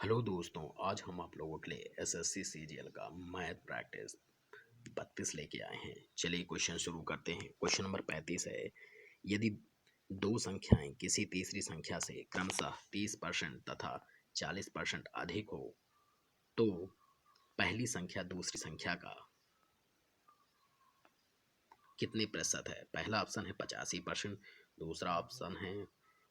Hello दोस्तों, आज हम आप लोगों के लिए एसएससी सीजीएल का मैथ प्रैक्टिस 32 लेके आए हैं। चलिए क्वेश्चन शुरू करते हैं। क्वेश्चन नंबर 35 है, यदि दो संख्याएं किसी तीसरी संख्या से क्रमशः 30% तथा 40% अधिक हो तो पहली संख्या दूसरी संख्या का कितने प्रतिशत है। पहला ऑप्शन है 85%, दूसरा ऑप्शन है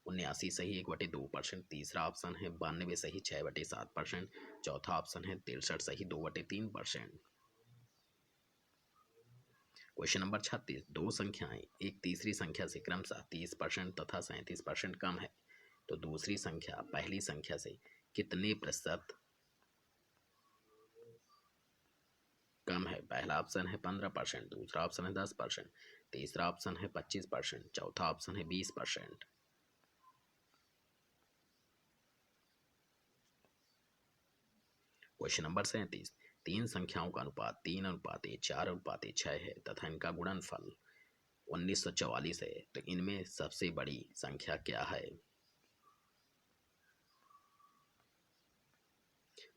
79 सही 1/2%, तीसरा ऑप्शन है 92 सही 6/7%, चौथा ऑप्शन है 63 सही 2/3%। क्वेश्चन नंबर 36, दो संख्याएं एक तीसरी संख्या से क्रमशः 30% तथा 37% कम है तो दूसरी संख्या पहली संख्या से कितने प्रतिशत कम है। पहला ऑप्शन है 15%, दूसरा ऑप्शन है 10%, तीसरा ऑप्शन है 25%, चौथा ऑप्शन है 20%। क्वेश्चन नंबर 37, तीन संख्याओं का अनुपात 3:4:6 है तथा इनका गुणनफल 1944 है तो इनमें सबसे बड़ी संख्या क्या है।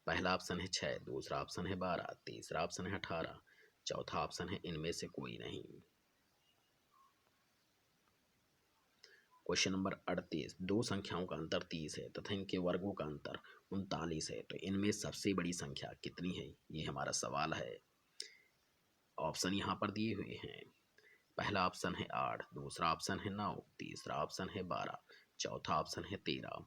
पहला ऑप्शन है 6, दूसरा ऑप्शन है 12, तीसरा ऑप्शन है 18, चौथा ऑप्शन है इनमें से कोई नहीं। क्वेश्चन नंबर 38, दो संख्याओं का अंतर 30 है तथा इनके वर्गों का अंतर 39 है तो इनमें सबसे बड़ी संख्या कितनी है, ये हमारा सवाल है। ऑप्शन यहाँ पर दिए हुए हैं। पहला ऑप्शन है 8, दूसरा ऑप्शन है 9, तीसरा ऑप्शन है 12, चौथा ऑप्शन है 13।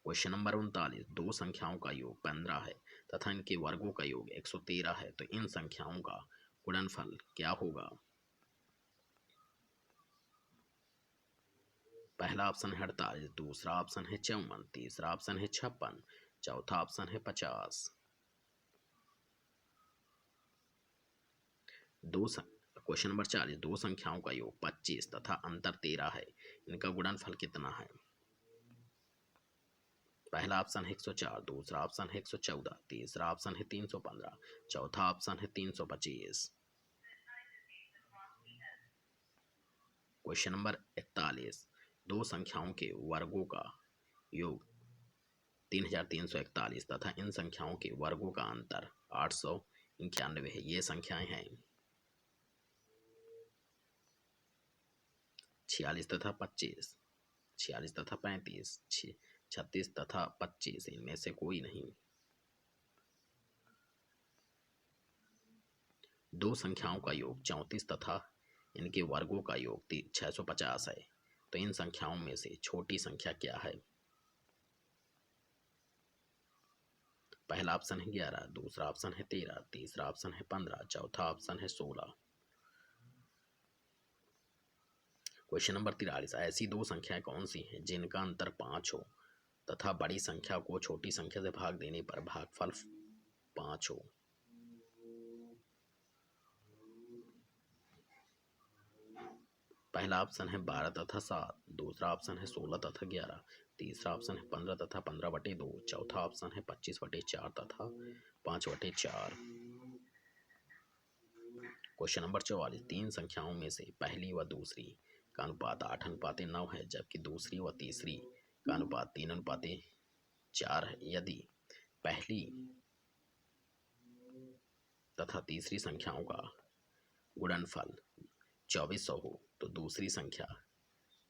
क्वेश्चन नंबर 39, दो संख्याओं का योग 15 है तथा इनके वर्गों का योग 113 है तो इन संख्याओं का गुणनफल क्या होगा। पहला ऑप्शन है 48, दूसरा ऑप्शन है 54, तीसरा ऑप्शन है 56, चौथा ऑप्शन है 50। क्वेश्चन नंबर 40, दो संख्याओं का योग 25 तथा अंतर 13 है, इनका गुणनफल कितना है। पहला ऑप्शन है 104, दूसरा ऑप्शन है 114, तीसरा ऑप्शन है 315, चौथा ऑप्शन है 325। क्वेश्चन नंबर 41, दो संख्याओं के वर्गों का योग 3341 तथा इन संख्याओं के वर्गों का अंतर 891 है, ये संख्याएं हैं। 46 तथा 25, 46 तथा 35, 36 तथा 25, इनमें से कोई नहीं। दो संख्याओं का योग 34 तथा इनके वर्गों का योग 650 है तो इन संख्याओं में से छोटी संख्या क्या है। पहला ऑप्शन है 11, दूसरा ऑप्शन है 13, तीसरा ऑप्शन है 15, चौथा ऑप्शन है 16। क्वेश्चन नंबर 43, ऐसी दो संख्याएं कौन सी हैं जिनका अंतर 5 हो तथा बड़ी संख्या को छोटी संख्या से भाग देने पर भागफल 5 हो। पहला ऑप्शन है 12 तथा 7, दूसरा ऑप्शन है 16 तथा 11, तीसरा ऑप्शन है 15 तथा 15/2, चौथा ऑप्शन है 25/4 तथा 5/4। क्वेश्चन नंबर 44, तीन संख्याओं में से पहली व दूसरी का अनुपात 8:9 है जबकि दूसरी व तीसरी का अनुपात 3:4 है। यदि पहली तथा तीसरी संख्याओं का गुणनफल 2400 हो तो दूसरी संख्या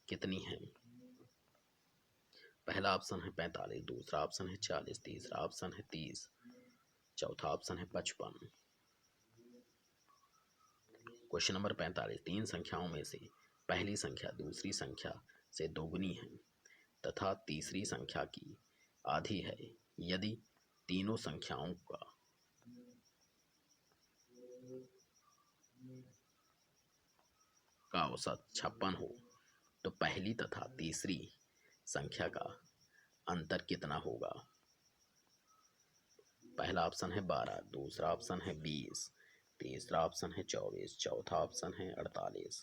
कितनी है। पहला ऑप्शन है 45, दूसरा ऑप्शन है 40, तीसरा ऑप्शन है 30, चौथा ऑप्शन है 55। क्वेश्चन नंबर 45, तीन संख्याओं में से पहली संख्या दूसरी संख्या से दोगुनी है तथा तीसरी संख्या की आधी है। यदि तीनों संख्याओं का औसत 56 हो तो पहली तथा तीसरी संख्या का अंतर कितना होगा। पहला ऑप्शन है 12, दूसरा ऑप्शन है 20, तीसरा ऑप्शन है 24, चौथा ऑप्शन है 48।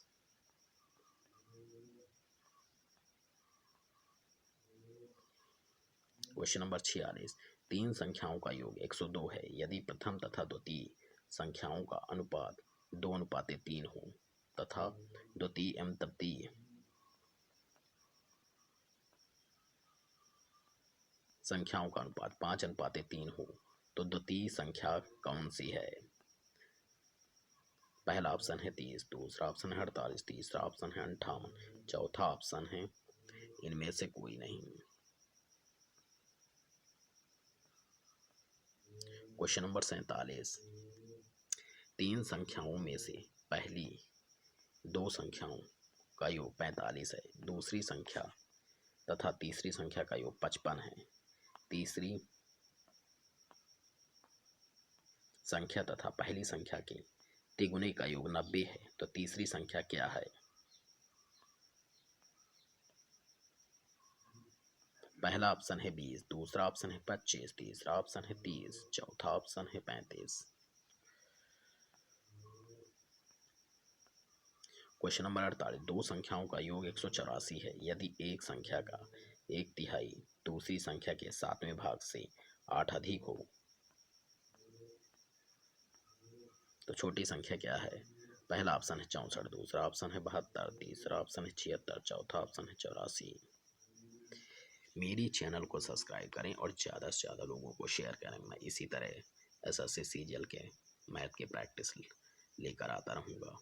क्वेश्चन नंबर 46, तीन संख्याओं का योग 102 है यदि प्रथम तथा द्वितीय संख्याओं का अनुपात 2:3 हो तथा द्वितीय एवं तृतीय संख्याओं का अनुपात 5:3 हो तो द्वितीय संख्या कौन सी है? पहला ऑप्शन है 30, दूसरा ऑप्शन है 48, तीसरा ऑप्शन है 58, चौथा ऑप्शन है इनमें से कोई नहीं। क्वेश्चन नंबर 47, तीन संख्याओं में से पहली दो संख्याओं का योग 45 है, दूसरी संख्या तथा तीसरी संख्या का योग 55 है, तीसरी संख्या तथा पहली संख्या के तिगुने का योग 90 है, तो तीसरी संख्या क्या है? पहला ऑप्शन है 20, दूसरा ऑप्शन है 25, तीसरा ऑप्शन है 30, चौथा ऑप्शन है 35। क्वेश्चन नंबर 48, दो संख्याओं का योग 184 है। यदि एक संख्या का 1/3 दूसरी संख्या के 7वें भाग से 8 अधिक हो तो छोटी संख्या क्या है? पहला ऑप्शन है 64, दूसरा ऑप्शन है 72, तीसरा ऑप्शन है 76, चौथा ऑप्शन है 84। मेरी चैनल को सब्सक्राइब करें और ज़्यादा से ज़्यादा लोगों को शेयर करें। मैं इसी तरह SSC CGL के मैथ के प्रैक्टिस लेकर आता रहूँगा।